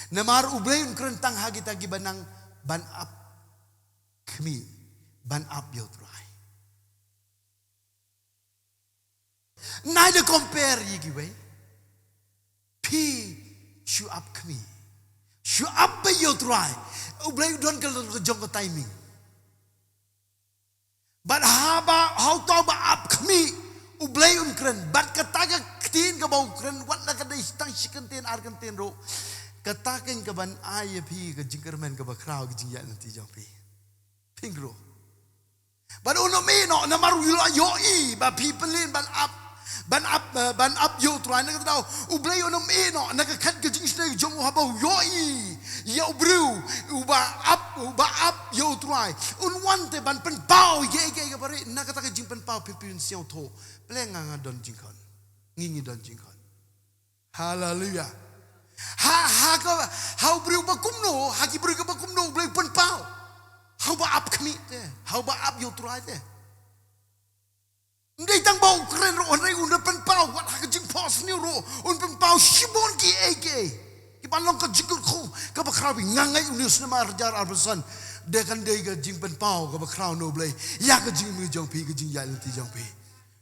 Namar ubleun kerentang hagi tagi banang ban up kmi ban up yo try. Neither compare yigi way. P show up kmi. Show up by yo try. Ublei don ke jong ke timing. But how to ba up kmi ublei kren bat kataga ktin ke bau kren wat na kada istang shikantin arkantin ro. Katakan ke ban ayah pi ke jingkerman ke bakrau ke jingjak nanti jampi. Pingro. Ban uno me no namaru yo I ba people in ban up yo try nak tahu ublei uno me no nak kat ke jingsne jong habau yo I yo bru uba up yo try unwante ban pen pau ye ke bari nak kata ke jing pen pau pipin siau tho plenga don jingkon ngingi don jingkon. Hallelujah. How beri bakumno, haki beri bakumno, beri penpau. How ba up kami te, how ba up yo try te. Ndai tang bau keren ro onai unda penpau, wat haki jing pos ni ro, un penpau shibon ki eke. Iban long ka jingkul ko, ka bakrabi ngangai unius na marjar arbasan. Dekan dei ka jing penpau ka bakrau no blai, ya ka jing mi jong pi ka jing ya ti jong pi.